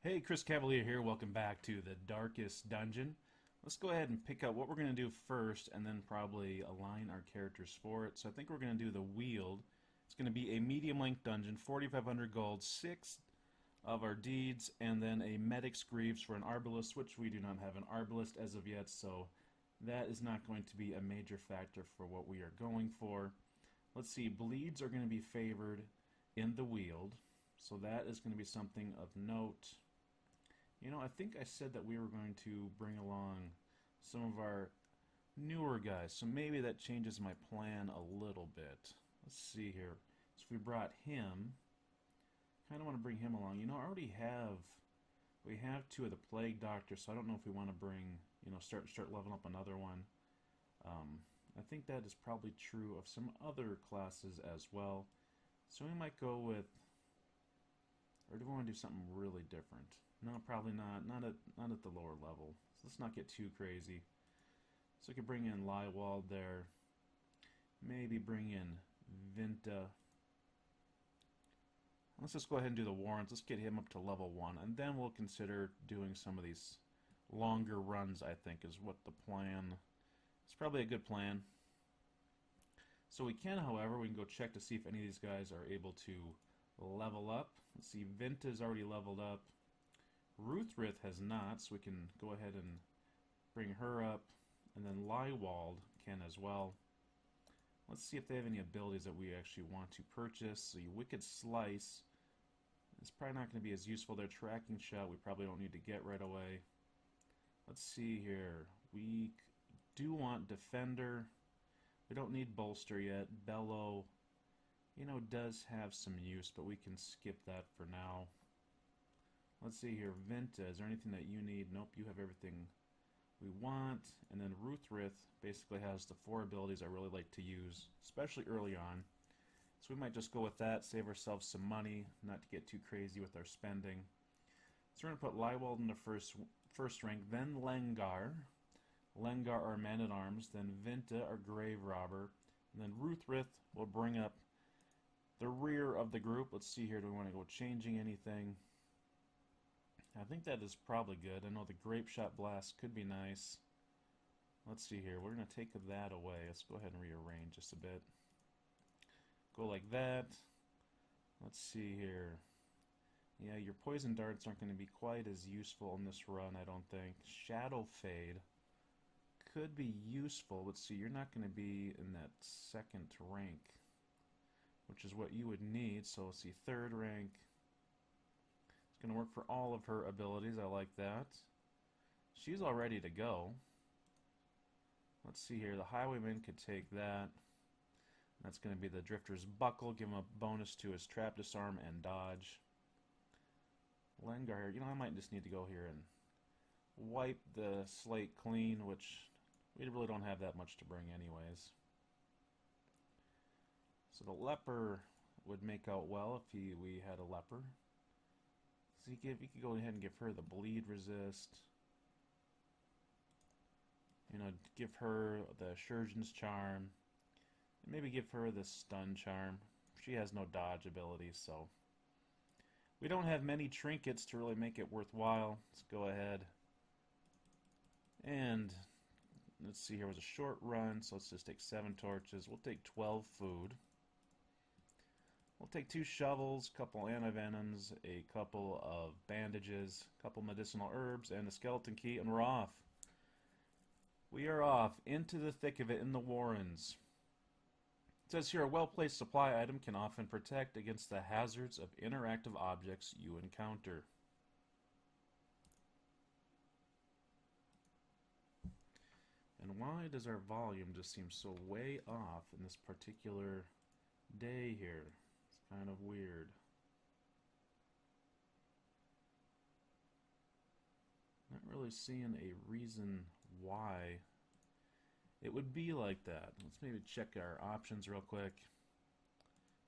Hey, Chris Cavalier here. Welcome back to the Darkest Dungeon. Let's go ahead and pick out what we're going to do first and then probably align our characters for it. So I think we're going to do the Weald. It's going to be a medium-length dungeon, 4,500 gold, 6 of our deeds, and then a Medic's Greaves for an Arbalist, which we do not have an Arbalist as of yet, so that is not going to be a major factor for what we are going for. Let's see, bleeds are going to be favored in the Weald, so that is going to be something of note. You know, I think I said that we were going to bring along some of our newer guys, so maybe that changes my plan a little bit. Let's see here. So if we brought him, kind of want to bring him along. You know, I already have, we have 2 of the Plague Doctor, so I don't know if we want to bring, you know, start leveling up another one. I think that is probably true of some other classes as well. So we might go with, or do we want to do something really different? No, probably not. Not at the lower level. So let's not get too crazy. So we could bring in Lywald there. Maybe bring in Vinta. Let's just go ahead and do the Warrens. Let's get him up to level 1, and then we'll consider doing some of these longer runs, I think, is what the plan. It's probably a good plan. So we can, however, we can go check to see if any of these guys are able to level up. Let's see, Vinta is already leveled up. Ruthryth has not, so we can go ahead and bring her up, and then Lywald can as well. Let's see if they have any abilities that we actually want to purchase. So Wicked Slice is probably not going to be as useful. Their Tracking Shot we probably don't need to get right away. Let's see here. We do want Defender. We don't need Bolster yet. Bellow, you know, does have some use, but we can skip that for now. Let's see here, Vinta, is there anything that you need? Nope, you have everything we want. And then Ruthryth basically has the 4 abilities I really like to use, especially early on. So we might just go with that, save ourselves some money, not to get too crazy with our spending. So we're going to put Lywald in the first rank, then Lengar. Lengar, our Man-at-Arms, then Vinta, our Grave Robber, and then Ruthryth will bring up the rear of the group. Let's see here, do we want to go changing anything? I think that is probably good. I know the Grape Shot Blast could be nice. Let's see here. We're going to take that away. Let's go ahead and rearrange just a bit. Go like that. Let's see here. Yeah, your Poison Darts aren't going to be quite as useful in this run, I don't think. Shadow Fade could be useful. Let's see, you're not going to be in that 2nd rank, which is what you would need. So let's see, 3rd rank. Going to work for all of her abilities. I like that. She's all ready to go. Let's see here. The Highwayman could take that. That's going to be the Drifter's Buckle. Give him a bonus to his Trap, Disarm, and Dodge. Lengar, you know, I might just need to go here and wipe the slate clean, which we really don't have that much to bring anyways. So the Leper would make out well if we had a Leper. So you could go ahead and give her the Bleed Resist. You know, give her the Surgeon's Charm. And maybe give her the Stun Charm. She has no dodge abilities, so we don't have many trinkets to really make it worthwhile. Let's go ahead. And let's see here, it was a short run, so let's just take 7 torches. We'll take 12 food. We'll take 2 shovels, a couple antivenoms, a couple of bandages, a couple medicinal herbs, and a skeleton key, and we're off. We are off into the thick of it in the Warrens. It says here, a well-placed supply item can often protect against the hazards of interactive objects you encounter. And why does our volume just seem so way off in this particular day here? It's kind of weird. Not really seeing a reason why it would be like that. Let's maybe check our options real quick.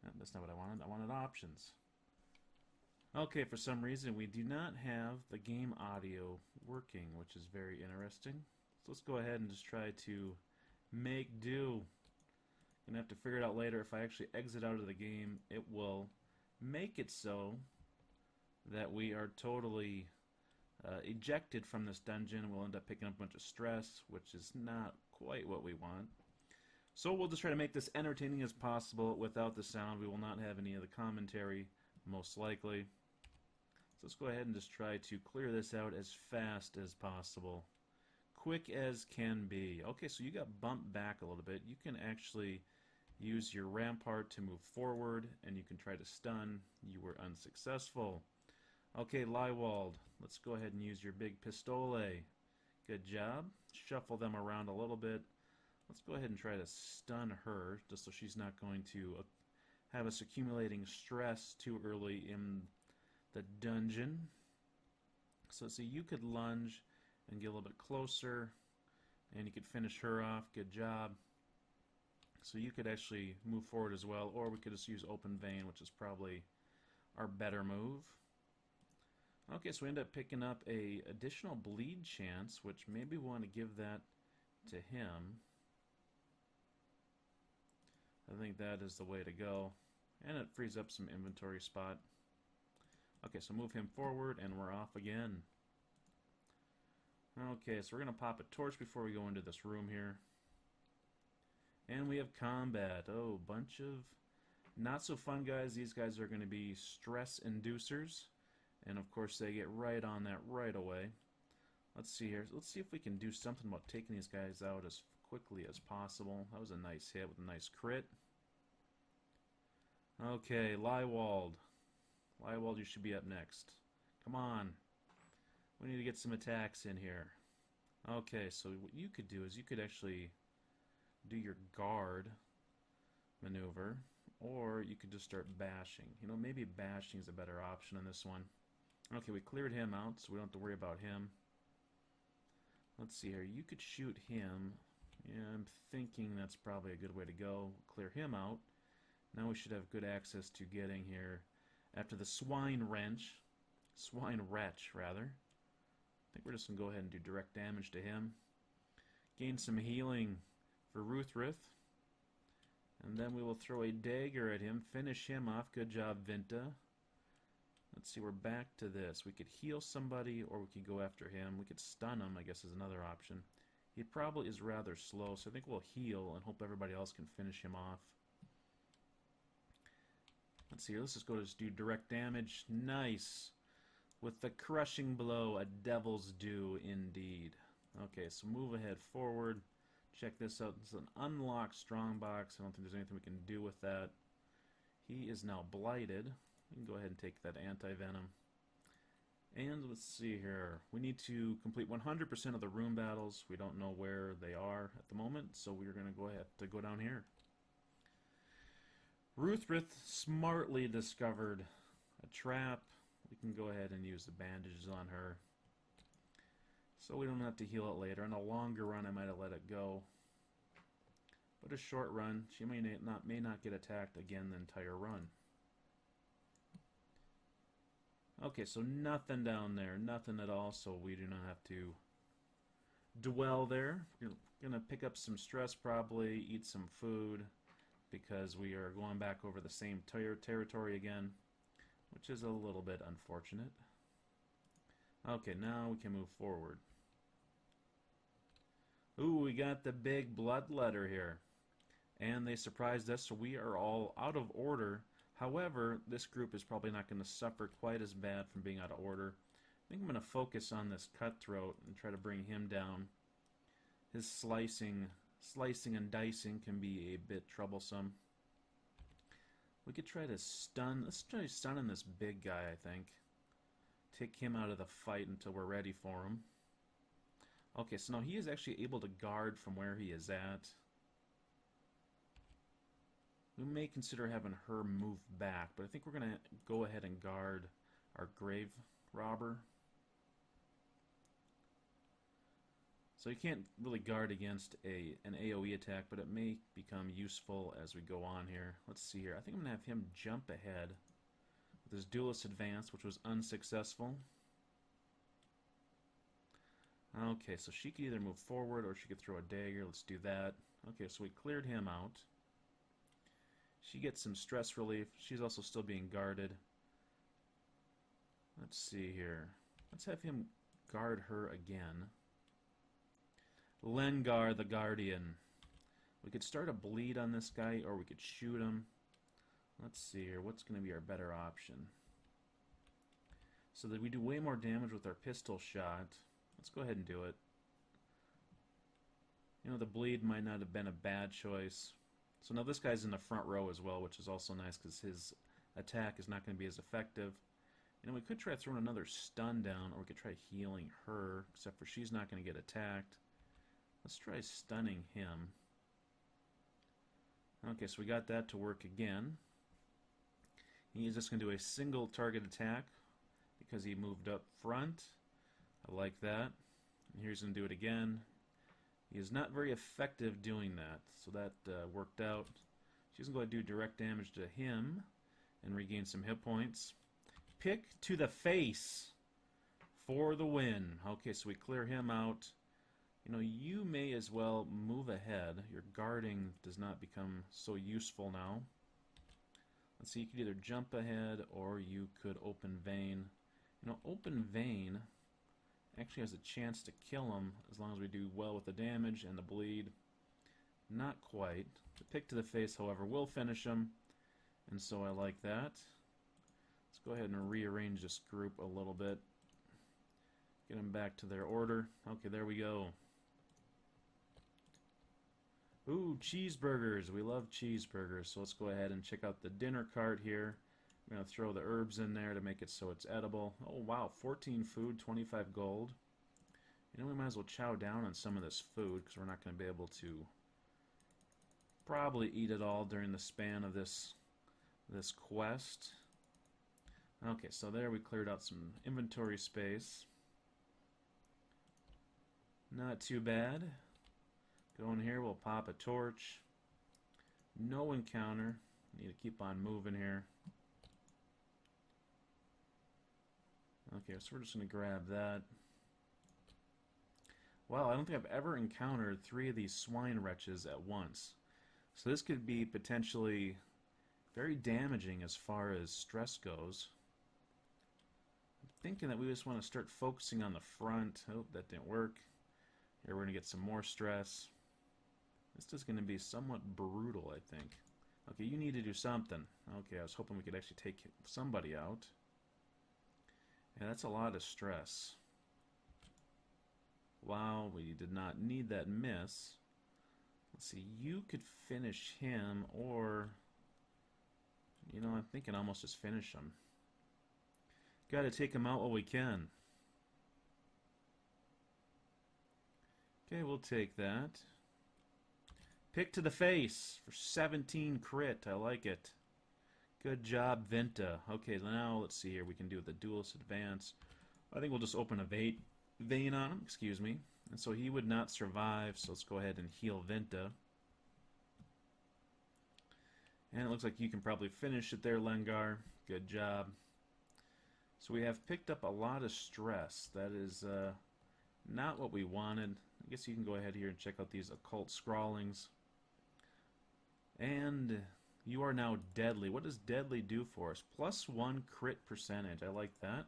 No, that's not what I wanted. I wanted options. Okay, for some reason we do not have the game audio working, which is very interesting. So let's go ahead and just try to make do. Gonna have to figure it out later. If I actually exit out of the game, it will make it so that we are totally ejected from this dungeon. We'll end up picking up a bunch of stress, which is not quite what we want. So we'll just try to make this entertaining as possible without the sound. We will not have any of the commentary, most likely. So let's go ahead and just try to clear this out as fast as possible. Quick as can be. Okay, so you got bumped back a little bit. You can actually use your rampart to move forward, and you can try to stun. You were unsuccessful. Okay, Lywald, let's go ahead and use your big pistole. Good job. Shuffle them around a little bit. Let's go ahead and try to stun her, just so she's not going to have us accumulating stress too early in the dungeon. So see, you could lunge and get a little bit closer, and you could finish her off. Good job. So you could actually move forward as well, or we could just use Open Vein, which is probably our better move. Okay, so we end up picking up a additional bleed chance, which maybe we want to give that to him. I think that is the way to go. And it frees up some inventory spot. Okay, so move him forward, and we're off again. Okay, so we're going to pop a torch before we go into this room here. And we have combat. Oh, bunch of not so fun guys. These guys are going to be stress inducers. And of course they get right on that right away. Let's see here. Let's see if we can do something about taking these guys out as quickly as possible. That was a nice hit with a nice crit. Okay, Lywald. Lywald, you should be up next. Come on. We need to get some attacks in here. Okay, so what you could do is you could actually do your guard maneuver, or you could just start bashing. You know, maybe bashing is a better option in this one. Okay, we cleared him out, so we don't have to worry about him. Let's see here. You could shoot him. Yeah, I'm thinking that's probably a good way to go. Clear him out. Now we should have good access to getting here after the Swine Wretch, rather. I think we're just going to go ahead and do direct damage to him. Gain some healing for Ruthrith. And then we will throw a dagger at him, finish him off. Good job, Vinta. Let's see, we're back to this. We could heal somebody, or we could go after him. We could stun him, I guess, is another option. He probably is rather slow, so I think we'll heal and hope everybody else can finish him off. Let's see, let's just go to do direct damage. Nice. With the crushing blow, a devil's due indeed. Okay, so move ahead forward. Check this out. It's an unlocked strongbox. I don't think there's anything we can do with that. He is now blighted. We can go ahead and take that anti-venom. And let's see here. We need to complete 100% of the room battles. We don't know where they are at the moment, so we're going to go ahead to go down here. Ruthrith smartly discovered a trap. We can go ahead and use the bandages on her, so we don't have to heal it later. In a longer run, I might have let it go. But a short run, she may not get attacked again the entire run. Okay, so nothing down there, nothing at all, so we do not have to dwell there. We're going to pick up some stress probably, eat some food, because we are going back over the same territory again, which is a little bit unfortunate. Okay, now we can move forward. Ooh, we got the big bloodletter here. And they surprised us, so we are all out of order. However, this group is probably not going to suffer quite as bad from being out of order. I think I'm going to focus on this cutthroat and try to bring him down. His slicing and dicing can be a bit troublesome. We could try to stun. Let's try stunning this big guy, I think. Take him out of the fight until we're ready for him. Okay, so now he is actually able to guard from where he is at. We may consider having her move back, but I think we're going to go ahead and guard our grave robber. So you can't really guard against an AoE attack, but it may become useful as we go on here. Let's see here. I think I'm going to have him jump ahead with his Duelist Advance, which was unsuccessful. Okay, so she could either move forward or she could throw a dagger. Let's do that. Okay, so we cleared him out. She gets some stress relief. She's also still being guarded. Let's see here. Let's have him guard her again. Lengar the Guardian. We could start a bleed on this guy, or we could shoot him. Let's see here. What's going to be our better option? So that we do way more damage with our pistol shot. Let's go ahead and do it. You know, the bleed might not have been a bad choice. So now this guy's in the front row as well, which is also nice because his attack is not going to be as effective. You know, we could try throwing another stun down, or we could try healing her, except for she's not going to get attacked. Let's try stunning him. Okay, so we got that to work again. He's just going to do a single target attack because he moved up front. I like that. And here's going to do it again. He is not very effective doing that, so that worked out. She's going to go do direct damage to him and regain some hit points. Pick to the face for the win. Okay, so we clear him out. You know, you may as well move ahead. Your guarding does not become so useful now. Let's see, you could either jump ahead or you could open vein. You know, open vein actually has a chance to kill him as long as we do well with the damage and the bleed. Not quite. The pick to the face, however, will finish him, and so I like that. Let's go ahead and rearrange this group a little bit. Get them back to their order. Okay, there we go. Ooh, cheeseburgers. We love cheeseburgers. So let's go ahead and check out the dinner cart here. I'm going to throw the herbs in there to make it so it's edible. Oh, wow. 14 food, 25 gold. You know, we might as well chow down on some of this food because we're not going to be able to probably eat it all during the span of this quest. Okay, so there we cleared out some inventory space. Not too bad. Go in here, we'll pop a torch. No encounter. Need to keep on moving here. Okay, so we're just going to grab that. Wow, I don't think I've ever encountered 3 of these swine wretches at once. So this could be potentially very damaging as far as stress goes. I'm thinking that we just want to start focusing on the front. Oh, that didn't work. Here we're going to get some more stress. This is going to be somewhat brutal, I think. Okay, you need to do something. Okay, I was hoping we could actually take somebody out. Yeah, that's a lot of stress. Wow, we did not need that miss. Let's see, you could finish him, or... You know, I'm thinking almost just finish him. Gotta take him out while we can. Okay, we'll take that. Pick to the face for 17 crit. I like it. Good job, Venta. Okay, now let's see here. We can do the duelist advance. I think we'll just open a vein on him. Excuse me. And so he would not survive, so let's go ahead and heal Venta. And it looks like you can probably finish it there, Lengar. Good job. So we have picked up a lot of stress. That is not what we wanted. I guess you can go ahead here and check out these occult scrawlings. And you are now deadly. What does deadly do for us? +1 crit percentage. I like that.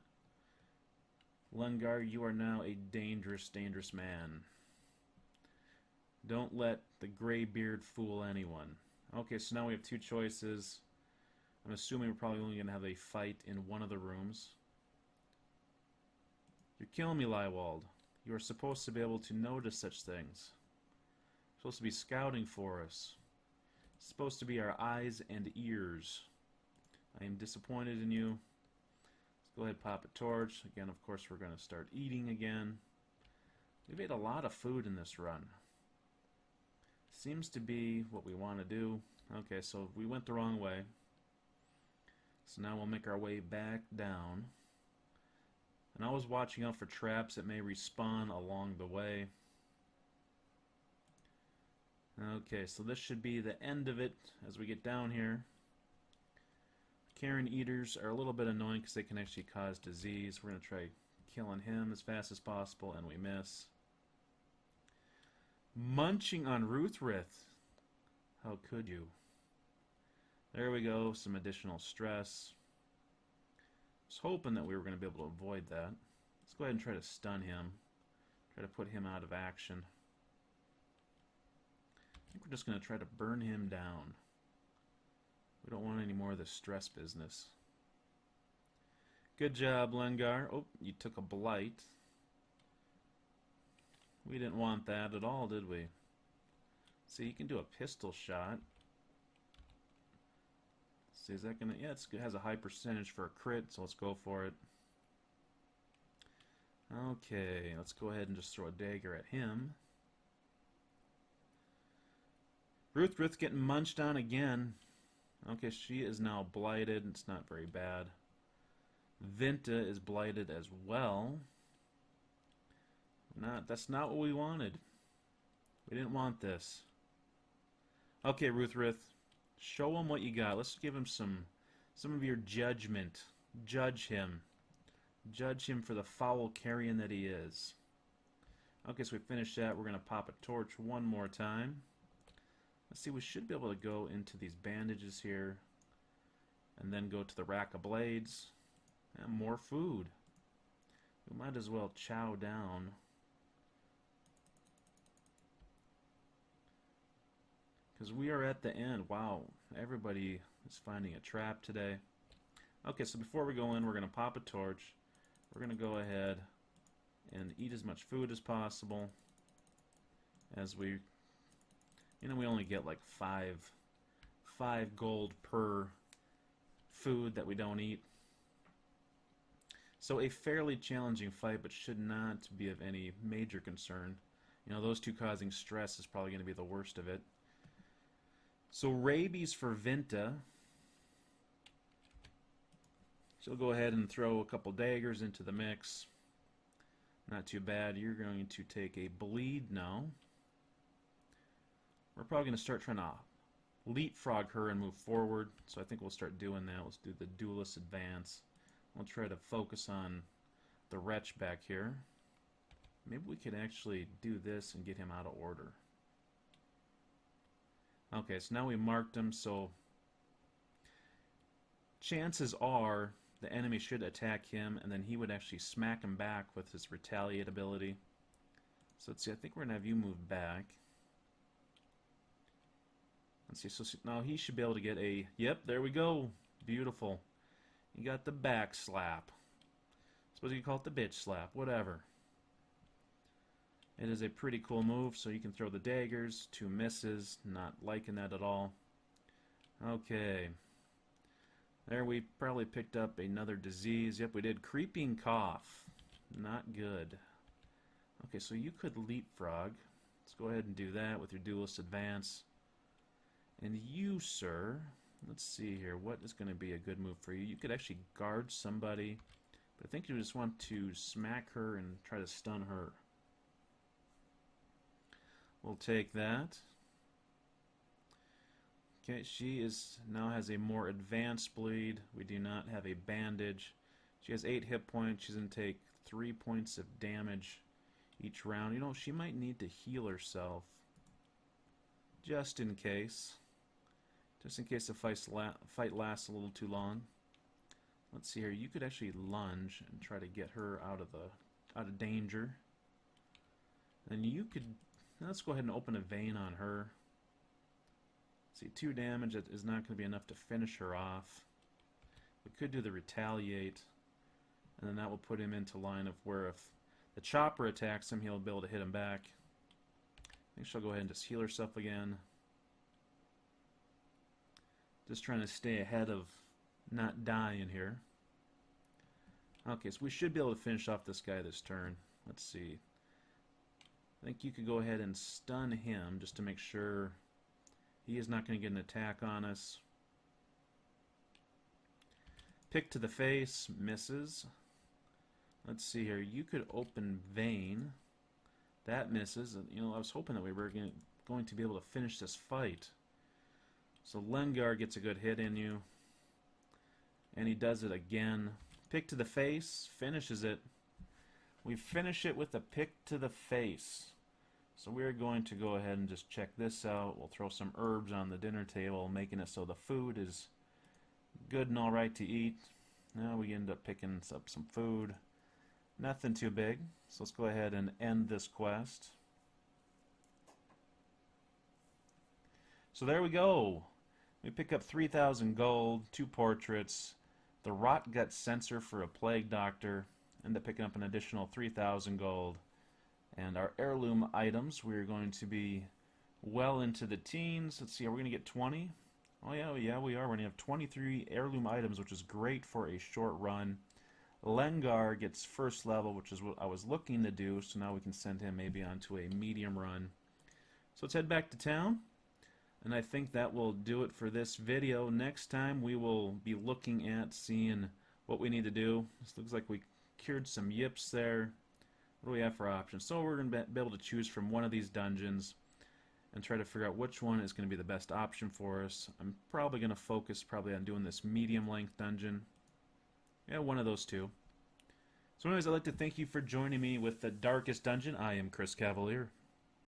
Lengar, you are now a dangerous, dangerous man. Don't let the gray beard fool anyone. Okay, so now we have 2 choices. I'm assuming we're probably only going to have a fight in one of the rooms. You're killing me, Lywald. You are supposed to be able to notice such things. You're supposed to be scouting for us. It's supposed to be our eyes and ears. I am disappointed in you. Let's go ahead and pop a torch. Again, of course, we're going to start eating again. We've ate a lot of food in this run. Seems to be what we want to do. Okay, so we went the wrong way. So now we'll make our way back down. And always watching out for traps that may respawn along the way. Okay, so this should be the end of it as we get down here. Karen Eaters are a little bit annoying because they can actually cause disease. We're going to try killing him as fast as possible, and we miss. Munching on Ruthrith. How could you? There we go, some additional stress. was hoping that we were going to be able to avoid that. Let's go ahead and try to stun him. Try to put him out of action. I think we're just going to try to burn him down. We don't want any more of this stress business. Good job, Lengar. Oh, you took a blight. We didn't want that at all, did we? See, you can do a pistol shot. See, is that gonna... Yeah, it has a high percentage for a crit, so let's go for it. Okay, let's go ahead and just throw a dagger at him. Ruth getting munched on again. Okay, she is now blighted. It's not very bad. Vinta is blighted as well. That's not what we wanted. We didn't want this. Okay, Ruth, show him what you got. Let's give him some of your judgment. Judge him. Judge him for the foul carrion that he is. Okay, so we finished that. We're going to pop a torch one more time. Let's see, we should be able to go into these bandages here and then go to the rack of blades. And more food. We might as well chow down. Because we are at the end. Wow, everybody is finding a trap today. Okay, so before we go in, we're going to pop a torch. We're going to go ahead and eat as much food as possible. As we, we only get like five gold per food that we don't eat. So a fairly challenging fight, but should not be of any major concern. Those two causing stress is probably going to be the worst of it. So rabies for Vinta. She'll go ahead and throw a couple daggers into the mix. Not too bad. You're going to take a bleed now. We're probably going to start trying to leapfrog her and move forward. So I think we'll start doing that. Let's do the duelist advance. We'll try to focus on the wretch back here. Maybe we could actually do this and get him out of order. Okay, so now we marked him, so chances are the enemy should attack him, and then he would actually smack him back with his retaliate ability. So let's see, I think we're going to have you move back. Let's see, so now he should be able to get a... Yep, there we go. Beautiful. You got the back slap. Suppose you call it the bitch slap, whatever. It is a pretty cool move, so you can throw the daggers, 2 misses, not liking that at all. Okay. There we probably picked up another disease. Yep, we did. Creeping cough. Not good. Okay, so you could leapfrog. Let's go ahead and do that with your duelist advance. And you, sir, let's see here. What is going to be a good move for you? You could actually guard somebody, but I think you just want to smack her and try to stun her. We'll take that. Okay, she now has a more advanced bleed. We do not have a bandage. She has 8 hit points. She's going to take 3 points of damage each round. She might need to heal herself. Just in case. Just in case the fight lasts a little too long. Let's see here. You could actually lunge and try to get her out of danger. And you could... Let's go ahead and open a vein on her. See, 2 damage. That is not going to be enough to finish her off. We could do the retaliate, and then that will put him into line of where if the chopper attacks him, he'll be able to hit him back. I think she'll go ahead and just heal herself again. Just trying to stay ahead of not dying here. Okay, so we should be able to finish off this guy this turn. Let's see. I think you could go ahead and stun him just to make sure he is not going to get an attack on us. Pick to the face, misses. Let's see here. You could open vein. That misses. I was hoping that we were going to be able to finish this fight. So Lengar gets a good hit in you. And he does it again. Pick to the face, finishes it. We finish it with a pick to the face. So we're going to go ahead and just check this out. We'll throw some herbs on the dinner table, making it so the food is good and alright to eat. Now we end up picking up some food. Nothing too big. So let's go ahead and end this quest. So there we go. We pick up 3,000 gold, 2 portraits, the rot gut sensor for a plague doctor, end up picking up an additional 3,000 gold. And our heirloom items, we're going to be well into the teens. Let's see, are we going to get 20? Oh yeah, we are. We're going to have 23 heirloom items, which is great for a short run. Lengar gets first level, which is what I was looking to do, so now we can send him maybe onto a medium run. So let's head back to town, and I think that will do it for this video. Next time we will be looking at seeing what we need to do. This looks like we cured some yips there. What do we have for options? So we're going to be able to choose from one of these dungeons and try to figure out which one is going to be the best option for us. I'm probably going to focus on doing this medium length dungeon. Yeah, one of those two. So anyways, I'd like to thank you for joining me with The Darkest Dungeon. I am Chris Cavalier.